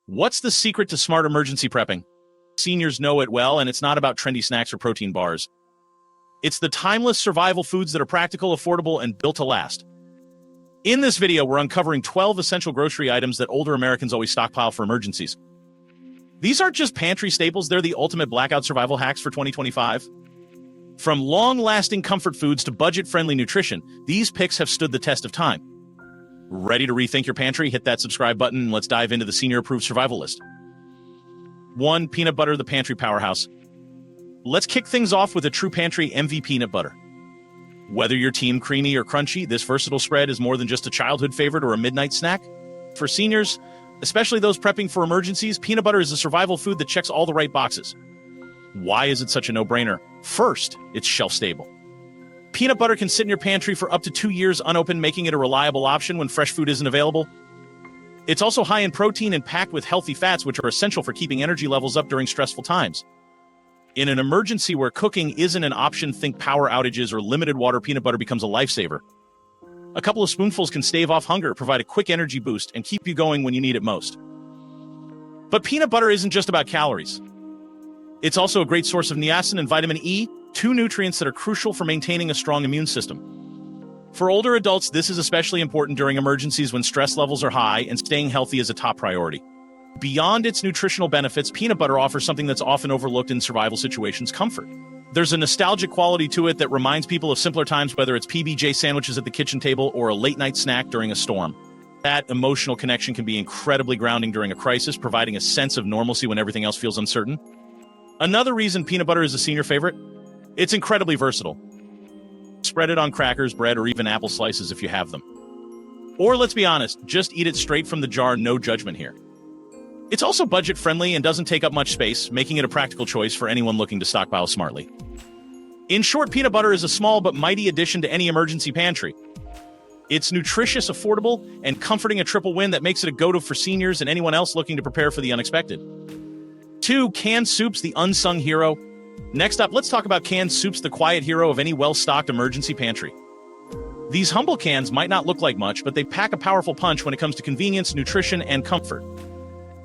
What's the secret to smart emergency prepping? Seniors know it well, and it's not about trendy snacks or protein bars. It's the timeless survival foods that are practical, affordable, and built to last. In this video, we're uncovering 12 essential grocery items that older Americans always stockpile for emergencies. These aren't just pantry staples, they're the ultimate blackout survival hacks for 2025. From long-lasting comfort foods to budget-friendly nutrition, these picks have stood the test of time. Ready to rethink your pantry? Hit that subscribe button and let's dive into the senior-approved survival list. 1. Peanut butter, the pantry powerhouse. Let's kick things off with a true pantry MVP peanut butter. Whether you're team creamy or crunchy, this versatile spread is more than just a childhood favorite or a midnight snack. For seniors, especially those prepping for emergencies, peanut butter is a survival food that checks all the right boxes. Why is it such a no-brainer? First, it's shelf-stable. Peanut butter can sit in your pantry for up to 2 years unopened, making it a reliable option when fresh food isn't available. It's also high in protein and packed with healthy fats, which are essential for keeping energy levels up during stressful times. In an emergency where cooking isn't an option, think power outages or limited water, peanut butter becomes a lifesaver. A couple of spoonfuls can stave off hunger, provide a quick energy boost, and keep you going when you need it most. But peanut butter isn't just about calories. It's also a great source of niacin and vitamin E, two nutrients that are crucial for maintaining a strong immune system. For older adults, this is especially important during emergencies when stress levels are high and staying healthy is a top priority. Beyond its nutritional benefits, peanut butter offers something that's often overlooked in survival situations: comfort. There's a nostalgic quality to it that reminds people of simpler times, whether it's PB&J sandwiches at the kitchen table or a late-night snack during a storm. That emotional connection can be incredibly grounding during a crisis, providing a sense of normalcy when everything else feels uncertain. Another reason peanut butter is a senior favorite: it's incredibly versatile. Spread it on crackers, bread, or even apple slices if you have them. Or let's be honest, just eat it straight from the jar, no judgment here. It's also budget-friendly and doesn't take up much space, making it a practical choice for anyone looking to stockpile smartly. In short, peanut butter is a small but mighty addition to any emergency pantry. It's nutritious, affordable, and comforting, a triple win that makes it a go-to for seniors and anyone else looking to prepare for the unexpected. 2. Canned soups, the unsung hero. Next up, let's talk about canned soups, the quiet hero of any well-stocked emergency pantry. These humble cans might not look like much, but they pack a powerful punch when it comes to convenience, nutrition, and comfort.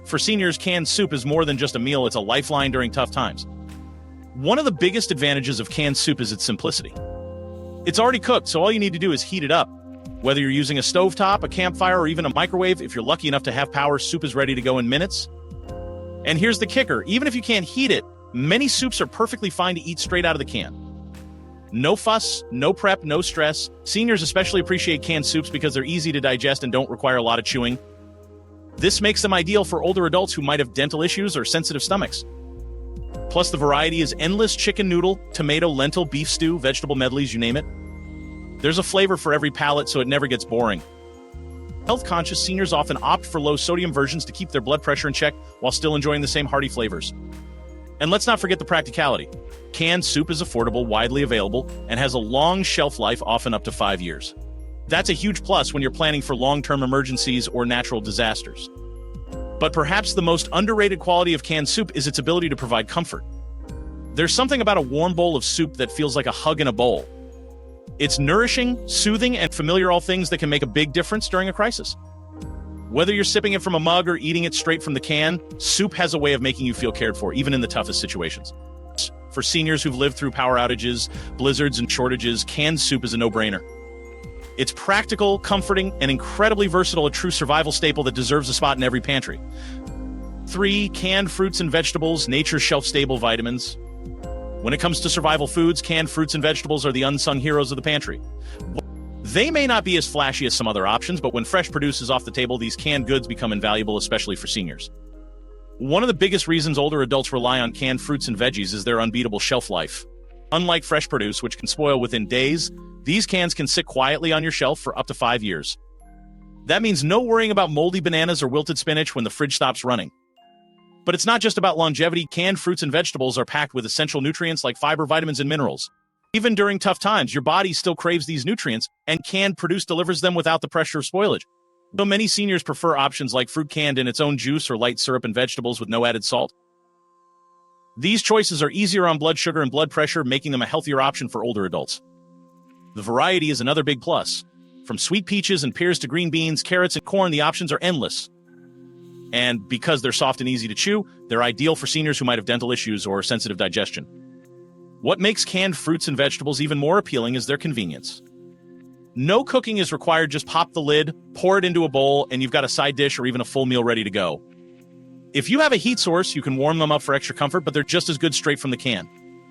For seniors, canned soup is more than just a meal, it's a lifeline during tough times. One of the biggest advantages of canned soup is its simplicity. It's already cooked, so all you need to do is heat it up. Whether you're using a stovetop, a campfire, or even a microwave, if you're lucky enough to have power, soup is ready to go in minutes. And here's the kicker: even if you can't heat it, many soups are perfectly fine to eat straight out of the can. No fuss, no prep, no stress. Seniors especially appreciate canned soups because they're easy to digest and don't require a lot of chewing. This makes them ideal for older adults who might have dental issues or sensitive stomachs. Plus, the variety is endless: chicken noodle, tomato, lentil, beef stew, vegetable medleys, you name it. There's a flavor for every palate, so it never gets boring. Health-conscious seniors often opt for low-sodium versions to keep their blood pressure in check while still enjoying the same hearty flavors. And let's not forget the practicality. Canned soup is affordable, widely available, and has a long shelf life, often up to 5 years. That's a huge plus when you're planning for long-term emergencies or natural disasters. But perhaps the most underrated quality of canned soup is its ability to provide comfort. There's something about a warm bowl of soup that feels like a hug in a bowl. It's nourishing, soothing, and familiar, all things that can make a big difference during a crisis. Whether you're sipping it from a mug or eating it straight from the can, soup has a way of making you feel cared for, even in the toughest situations. For seniors who've lived through power outages, blizzards, and shortages, canned soup is a no-brainer. It's practical, comforting, and incredibly versatile, a true survival staple that deserves a spot in every pantry. 3. Canned fruits and vegetables, nature's shelf-stable vitamins. When it comes to survival foods, canned fruits and vegetables are the unsung heroes of the pantry. They may not be as flashy as some other options, but when fresh produce is off the table, these canned goods become invaluable, especially for seniors. One of the biggest reasons older adults rely on canned fruits and veggies is their unbeatable shelf life. Unlike fresh produce, which can spoil within days, these cans can sit quietly on your shelf for up to 5 years. That means no worrying about moldy bananas or wilted spinach when the fridge stops running. But it's not just about longevity. Canned fruits and vegetables are packed with essential nutrients like fiber, vitamins, and minerals. Even during tough times, your body still craves these nutrients, and canned produce delivers them without the pressure of spoilage. Though many seniors prefer options like fruit canned in its own juice or light syrup and vegetables with no added salt. These choices are easier on blood sugar and blood pressure, making them a healthier option for older adults. The variety is another big plus. From sweet peaches and pears to green beans, carrots, and corn, the options are endless. And because they're soft and easy to chew, they're ideal for seniors who might have dental issues or sensitive digestion. What makes canned fruits and vegetables even more appealing is their convenience. No cooking is required, just pop the lid, pour it into a bowl, and you've got a side dish or even a full meal ready to go. If you have a heat source, you can warm them up for extra comfort, but they're just as good straight from the can.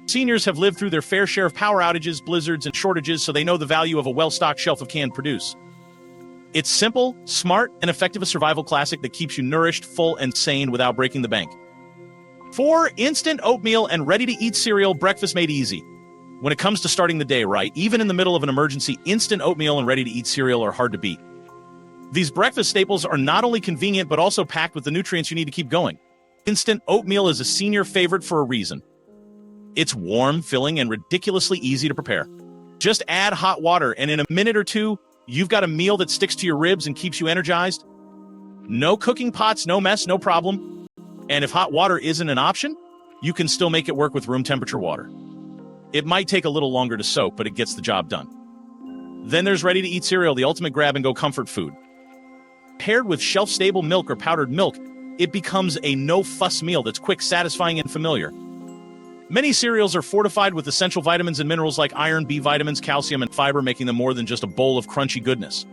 Seniors have lived through their fair share of power outages, blizzards, and shortages, so they know the value of a well-stocked shelf of canned produce. It's simple, smart, and effective, a survival classic that keeps you nourished, full, and sane without breaking the bank. 4. Instant oatmeal and ready-to-eat cereal, breakfast made easy. When it comes to starting the day right, even in the middle of an emergency, instant oatmeal and ready-to-eat cereal are hard to beat. These breakfast staples are not only convenient, but also packed with the nutrients you need to keep going. Instant oatmeal is a senior favorite for a reason. It's warm, filling, and ridiculously easy to prepare. Just add hot water, and in a minute or two, you've got a meal that sticks to your ribs and keeps you energized. No cooking pots, no mess, no problem. And if hot water isn't an option, you can still make it work with room temperature water. It might take a little longer to soak, but it gets the job done. Then there's ready-to-eat cereal, the ultimate grab-and-go comfort food. Paired with shelf-stable milk or powdered milk, it becomes a no-fuss meal that's quick, satisfying, and familiar. Many cereals are fortified with essential vitamins and minerals like iron, B vitamins, calcium, and fiber, making them more than just a bowl of crunchy goodness.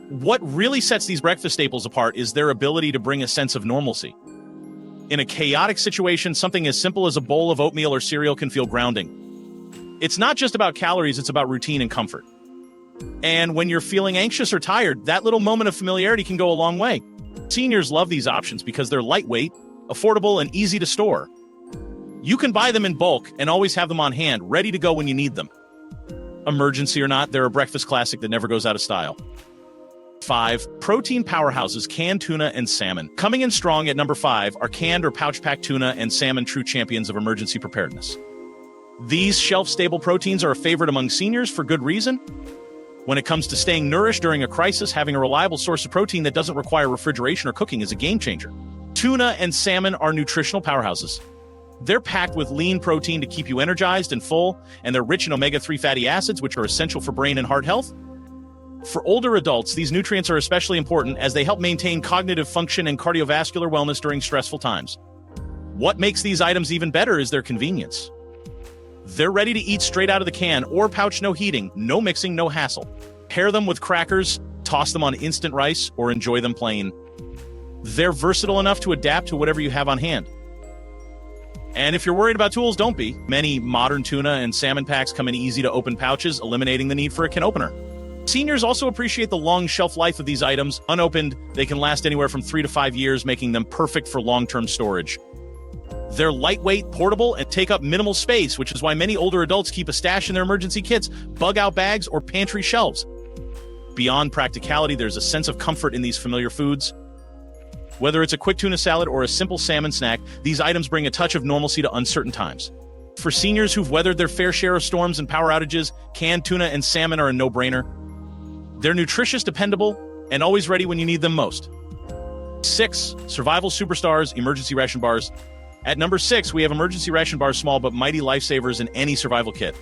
What really sets these breakfast staples apart is their ability to bring a sense of normalcy. In a chaotic situation, something as simple as a bowl of oatmeal or cereal can feel grounding. It's not just about calories, it's about routine and comfort. And when you're feeling anxious or tired, that little moment of familiarity can go a long way. Seniors love these options because they're lightweight, affordable, and easy to store. You can buy them in bulk and always have them on hand, ready to go when you need them. Emergency or not, they're a breakfast classic that never goes out of style. 5. Protein powerhouses, canned tuna and salmon. Coming in strong at number 5 are canned or pouch-packed tuna and salmon, true champions of emergency preparedness. These shelf-stable proteins are a favorite among seniors for good reason. When it comes to staying nourished during a crisis, having a reliable source of protein that doesn't require refrigeration or cooking is a game changer. Tuna and salmon are nutritional powerhouses. They're packed with lean protein to keep you energized and full, and they're rich in omega-3 fatty acids, which are essential for brain and heart health. For older adults, these nutrients are especially important as they help maintain cognitive function and cardiovascular wellness during stressful times. What makes these items even better is their convenience. They're ready to eat straight out of the can or pouch, no heating, no mixing, no hassle. Pair them with crackers, toss them on instant rice, or enjoy them plain. They're versatile enough to adapt to whatever you have on hand. And if you're worried about tools, don't be. Many modern tuna and salmon packs come in easy-to-open pouches, eliminating the need for a can opener. Seniors also appreciate the long shelf life of these items. Unopened, they can last anywhere from 3 to 5 years, making them perfect for long-term storage. They're lightweight, portable, and take up minimal space, which is why many older adults keep a stash in their emergency kits, bug-out bags, or pantry shelves. Beyond practicality, there's a sense of comfort in these familiar foods. Whether it's a quick tuna salad or a simple salmon snack, these items bring a touch of normalcy to uncertain times. For seniors who've weathered their fair share of storms and power outages, canned tuna and salmon are a no-brainer. They're nutritious, dependable, and always ready when you need them most. 6. Survival superstars, emergency ration bars. At number 6, we have emergency ration bars, small but mighty lifesavers in any survival kit.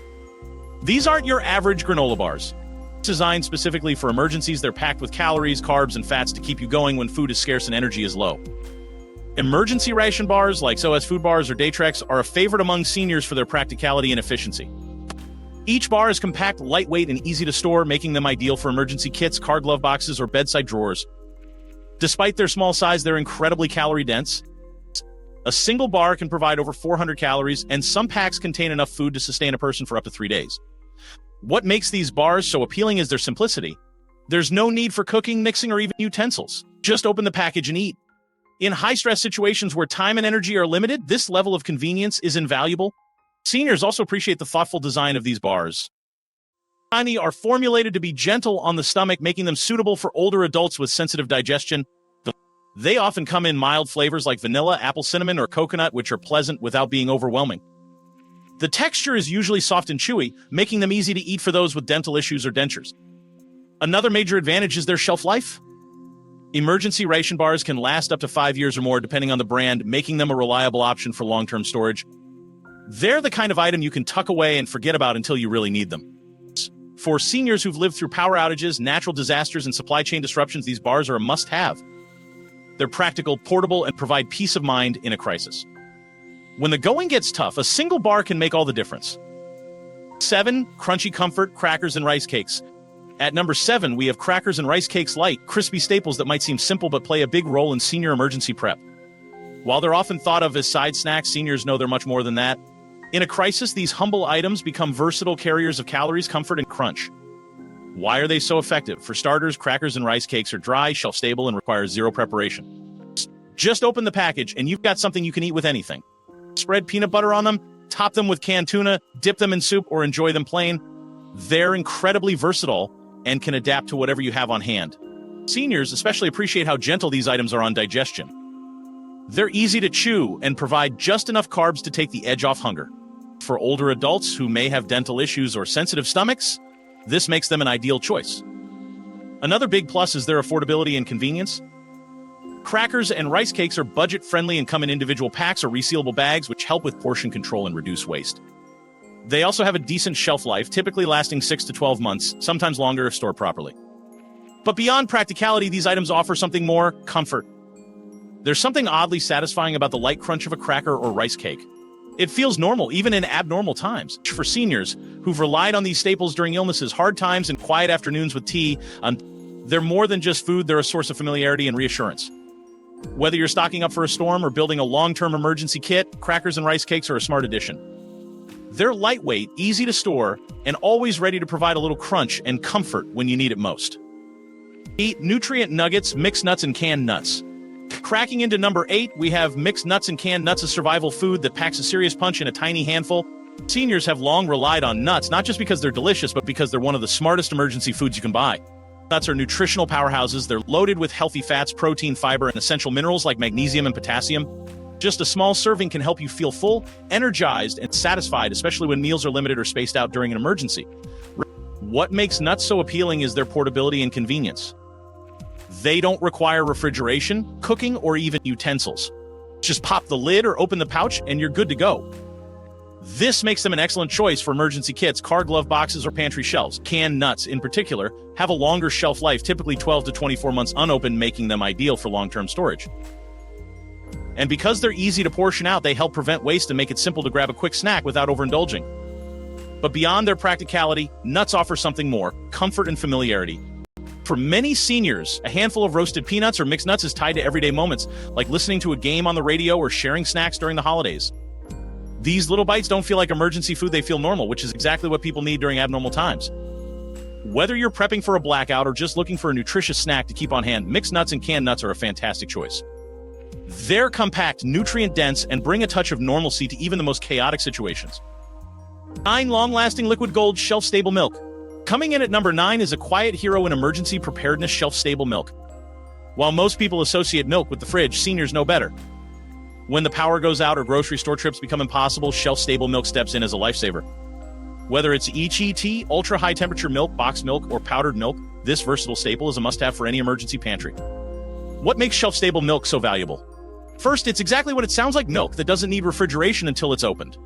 These aren't your average granola bars. Designed specifically for emergencies, they're packed with calories, carbs, and fats to keep you going when food is scarce and energy is low. Emergency ration bars, like SOS food bars or Daytrex, are a favorite among seniors for their practicality and efficiency. Each bar is compact, lightweight, and easy to store, making them ideal for emergency kits, card glove boxes, or bedside drawers. Despite their small size, they're incredibly calorie-dense. A single bar can provide over 400 calories, and some packs contain enough food to sustain a person for up to 3 days. What makes these bars so appealing is their simplicity. There's no need for cooking, mixing, or even utensils. Just open the package and eat. In high-stress situations where time and energy are limited, this level of convenience is invaluable. Seniors also appreciate the thoughtful design of these bars. Tiny are formulated to be gentle on the stomach, making them suitable for older adults with sensitive digestion. They often come in mild flavors like vanilla, apple cinnamon, or coconut, which are pleasant without being overwhelming. The texture is usually soft and chewy, making them easy to eat for those with dental issues or dentures. Another major advantage is their shelf life. Emergency ration bars can last up to 5 years or more, depending on the brand, making them a reliable option for long-term storage. They're the kind of item you can tuck away and forget about until you really need them. For seniors who've lived through power outages, natural disasters, and supply chain disruptions, these bars are a must-have. They're practical, portable, and provide peace of mind in a crisis. When the going gets tough, a single bar can make all the difference. 7. Crunchy comfort, crackers and rice cakes. At number 7, we have crackers and rice cakes light, crispy staples that might seem simple but play a big role in senior emergency prep. While they're often thought of as side snacks, seniors know they're much more than that. In a crisis, these humble items become versatile carriers of calories, comfort, and crunch. Why are they so effective? For starters, crackers and rice cakes are dry, shelf-stable, and require zero preparation. Just open the package, and you've got something you can eat with anything. Spread peanut butter on them, top them with canned tuna, dip them in soup, or enjoy them plain. They're incredibly versatile and can adapt to whatever you have on hand. Seniors especially appreciate how gentle these items are on digestion. They're easy to chew and provide just enough carbs to take the edge off hunger. For older adults who may have dental issues or sensitive stomachs, this makes them an ideal choice. Another big plus is their affordability and convenience. Crackers and rice cakes are budget-friendly and come in individual packs or resealable bags, which help with portion control and reduce waste. They also have a decent shelf life, typically lasting 6 to 12 months, sometimes longer if stored properly. But beyond practicality, these items offer something more: comfort. There's something oddly satisfying about the light crunch of a cracker or rice cake. It feels normal, even in abnormal times. For seniors who've relied on these staples during illnesses, hard times, and quiet afternoons with tea, they're more than just food, they're a source of familiarity and reassurance. Whether you're stocking up for a storm or building a long-term emergency kit, crackers and rice cakes are a smart addition. They're lightweight, easy to store, and always ready to provide a little crunch and comfort when you need it most. 8. Nutrient nuggets, mixed nuts, and canned nuts. Cracking into number 8, we have mixed nuts and canned nuts, a survival food that packs a serious punch in a tiny handful. Seniors have long relied on nuts, not just because they're delicious, but because they're one of the smartest emergency foods you can buy. Nuts are nutritional powerhouses. They're loaded with healthy fats, protein, fiber, and essential minerals like magnesium and potassium. Just a small serving can help you feel full, energized, and satisfied, especially when meals are limited or spaced out during an emergency. What makes nuts so appealing is their portability and convenience. They don't require refrigeration, cooking, or even utensils. Just pop the lid or open the pouch and you're good to go. This makes them an excellent choice for emergency kits, car glove boxes, or pantry shelves. Canned nuts, in particular, have a longer shelf life, typically 12 to 24 months unopened, making them ideal for long-term storage. And because they're easy to portion out, they help prevent waste and make it simple to grab a quick snack without overindulging. But beyond their practicality, nuts offer something more: comfort and familiarity. For many seniors, a handful of roasted peanuts or mixed nuts is tied to everyday moments, like listening to a game on the radio or sharing snacks during the holidays. These little bites don't feel like emergency food, they feel normal, which is exactly what people need during abnormal times. Whether you're prepping for a blackout or just looking for a nutritious snack to keep on hand, mixed nuts and canned nuts are a fantastic choice. They're compact, nutrient-dense, and bring a touch of normalcy to even the most chaotic situations. 9. Long-lasting liquid gold, shelf-stable milk. Coming in at number 9 is a quiet hero in emergency preparedness: shelf-stable milk. While most people associate milk with the fridge, seniors know better. When the power goes out or grocery store trips become impossible, shelf-stable milk steps in as a lifesaver. Whether it's HET, ultra-high-temperature milk, boxed milk, or powdered milk, this versatile staple is a must-have for any emergency pantry. What makes shelf-stable milk so valuable? First, it's exactly what it sounds like: milk that doesn't need refrigeration until it's opened.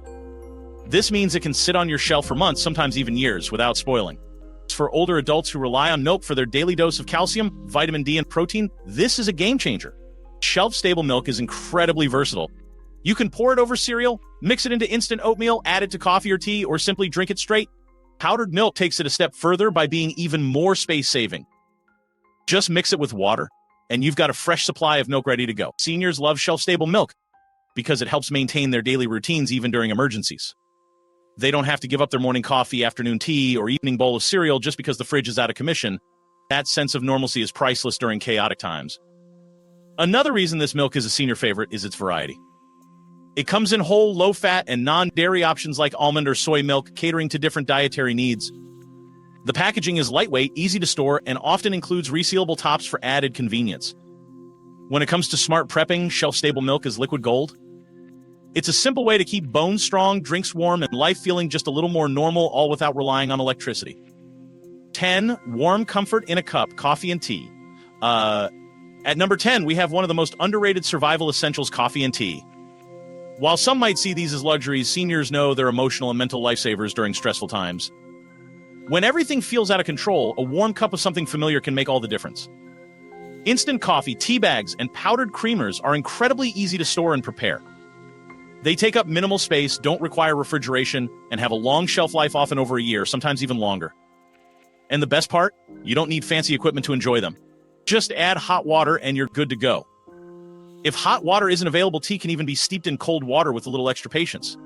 This means it can sit on your shelf for months, sometimes even years, without spoiling. For older adults who rely on milk for their daily dose of calcium, vitamin D, and protein, this is a game changer. Shelf-stable milk is incredibly versatile. You can pour it over cereal, mix it into instant oatmeal, add it to coffee or tea, or simply drink it straight. Powdered milk takes it a step further by being even more space-saving. Just mix it with water, and you've got a fresh supply of milk ready to go. Seniors love shelf-stable milk because it helps maintain their daily routines even during emergencies. They don't have to give up their morning coffee, afternoon tea, or evening bowl of cereal just because the fridge is out of commission. That sense of normalcy is priceless during chaotic times. Another reason this milk is a senior favorite is its variety. It comes in whole, low-fat, and non-dairy options like almond or soy milk, catering to different dietary needs. The packaging is lightweight, easy to store, and often includes resealable tops for added convenience. When it comes to smart prepping, shelf-stable milk is liquid gold. It's a simple way to keep bones strong, drinks warm, and life feeling just a little more normal, all without relying on electricity. 10. Warm comfort in a cup, coffee and tea. At number 10, we have one of the most underrated survival essentials: coffee and tea. While some might see these as luxuries, seniors know they're emotional and mental lifesavers during stressful times. When everything feels out of control, a warm cup of something familiar can make all the difference. Instant coffee, tea bags, and powdered creamers are incredibly easy to store and prepare. They take up minimal space, don't require refrigeration, and have a long shelf life, often over a year, sometimes even longer. And the best part? You don't need fancy equipment to enjoy them. Just add hot water and you're good to go. If hot water isn't available, tea can even be steeped in cold water with a little extra patience.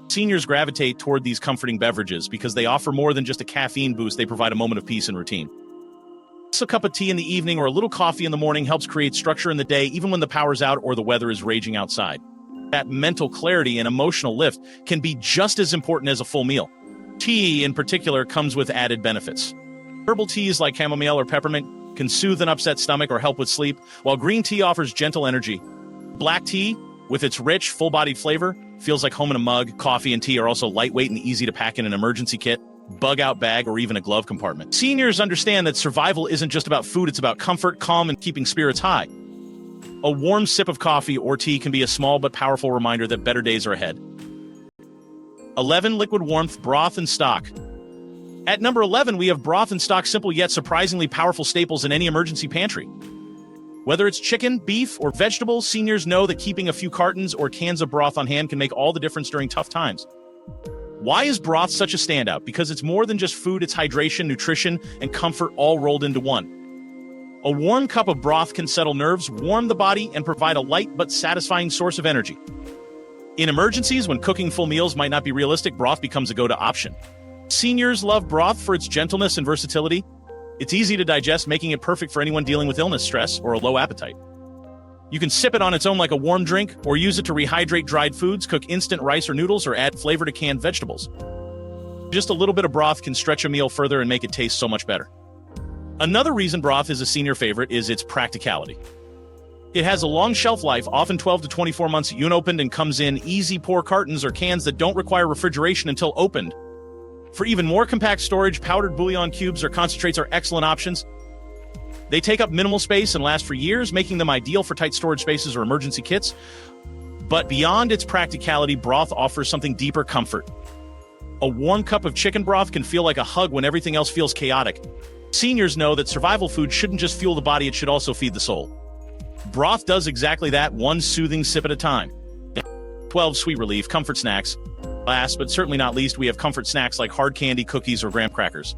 Seniors gravitate toward these comforting beverages because they offer more than just a caffeine boost. They provide a moment of peace and routine. A cup of tea in the evening or a little coffee in the morning helps create structure in the day, even when the power's out or the weather is raging outside. That mental clarity and emotional lift can be just as important as a full meal. Tea, in particular, comes with added benefits. Herbal teas like chamomile or peppermint can soothe an upset stomach or help with sleep, while green tea offers gentle energy. Black tea, with its rich, full-bodied flavor, feels like home in a mug. Coffee and tea are also lightweight and easy to pack in an emergency kit, bug-out bag, or even a glove compartment. Seniors understand that survival isn't just about food, it's about comfort, calm, and keeping spirits high. A warm sip of coffee or tea can be a small but powerful reminder that better days are ahead. 11. Liquid warmth, broth, and stock. At number 11, we have broth and stock, simple yet surprisingly powerful staples in any emergency pantry. Whether it's chicken, beef, or vegetables, seniors know that keeping a few cartons or cans of broth on hand can make all the difference during tough times. Why is broth such a standout? Because it's more than just food, it's hydration, nutrition, and comfort all rolled into one. A warm cup of broth can settle nerves, warm the body, and provide a light but satisfying source of energy. In emergencies, when cooking full meals might not be realistic, broth becomes a go-to option. Seniors love broth for its gentleness and versatility. It's easy to digest, making it perfect for anyone dealing with illness, stress, or a low appetite. You can sip it on its own like a warm drink, or use it to rehydrate dried foods, cook instant rice or noodles, or add flavor to canned vegetables. Just a little bit of broth can stretch a meal further and make it taste so much better. Another reason broth is a senior favorite is its practicality. It has a long shelf life, often 12 to 24 months unopened, and comes in easy pour cartons or cans that don't require refrigeration until opened. For even more compact storage, powdered bouillon cubes or concentrates are excellent options. They take up minimal space and last for years, making them ideal for tight storage spaces or emergency kits. But beyond its practicality, broth offers something deeper: comfort. A warm cup of chicken broth can feel like a hug when everything else feels chaotic. Seniors know that survival food shouldn't just fuel the body, it should also feed the soul. Broth does exactly that, one soothing sip at a time. 12. Sweet relief, comfort snacks. Last but certainly not least, we have comfort snacks like hard candy, cookies, or graham crackers.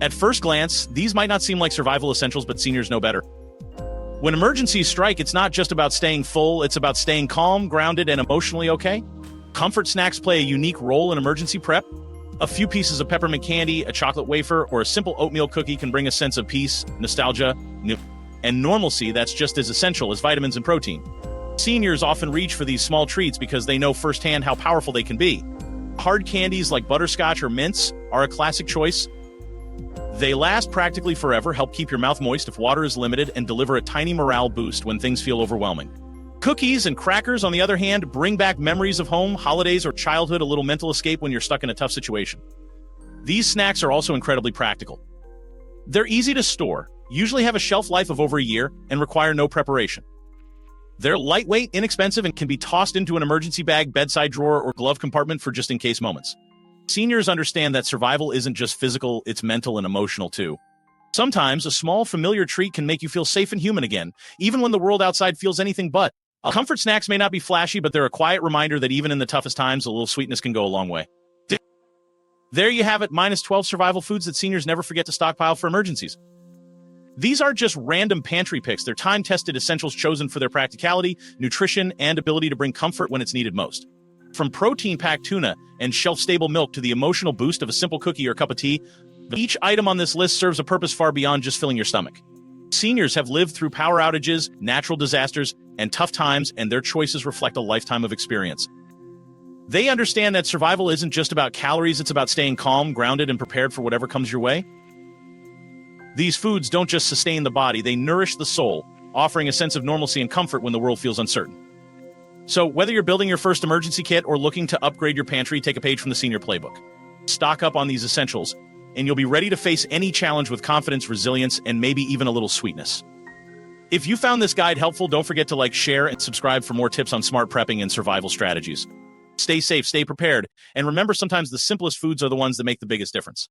At first glance, these might not seem like survival essentials, but seniors know better. When emergencies strike, it's not just about staying full, it's about staying calm, grounded, and emotionally okay. Comfort snacks play a unique role in emergency prep. A few pieces of peppermint candy, a chocolate wafer, or a simple oatmeal cookie can bring a sense of peace, nostalgia, and normalcy that's just as essential as vitamins and protein. Seniors often reach for these small treats because they know firsthand how powerful they can be. Hard candies like butterscotch or mints are a classic choice. They last practically forever, help keep your mouth moist if water is limited, and deliver a tiny morale boost when things feel overwhelming. Cookies and crackers, on the other hand, bring back memories of home, holidays, or childhood, a little mental escape when you're stuck in a tough situation. These snacks are also incredibly practical. They're easy to store, usually have a shelf life of over a year, and require no preparation. They're lightweight, inexpensive, and can be tossed into an emergency bag, bedside drawer, or glove compartment for just-in-case moments. Seniors understand that survival isn't just physical, it's mental and emotional too. Sometimes a small, familiar treat can make you feel safe and human again, even when the world outside feels anything but. Comfort snacks may not be flashy, but they're a quiet reminder that even in the toughest times, a little sweetness can go a long way. There you have it, minus 12 survival foods that seniors never forget to stockpile for emergencies. These aren't just random pantry picks, they're time-tested essentials chosen for their practicality, nutrition, and ability to bring comfort when it's needed most. From protein-packed tuna and shelf-stable milk to the emotional boost of a simple cookie or cup of tea, each item on this list serves a purpose far beyond just filling your stomach. Seniors have lived through power outages, natural disasters, and tough times, and their choices reflect a lifetime of experience. They understand that survival isn't just about calories, it's about staying calm, grounded, and prepared for whatever comes your way. These foods don't just sustain the body, they nourish the soul, offering a sense of normalcy and comfort when the world feels uncertain. So, whether you're building your first emergency kit or looking to upgrade your pantry, take a page from the Senior Playbook. Stock up on these essentials, and you'll be ready to face any challenge with confidence, resilience, and maybe even a little sweetness. If you found this guide helpful, don't forget to like, share, and subscribe for more tips on smart prepping and survival strategies. Stay safe, stay prepared, and remember, sometimes the simplest foods are the ones that make the biggest difference.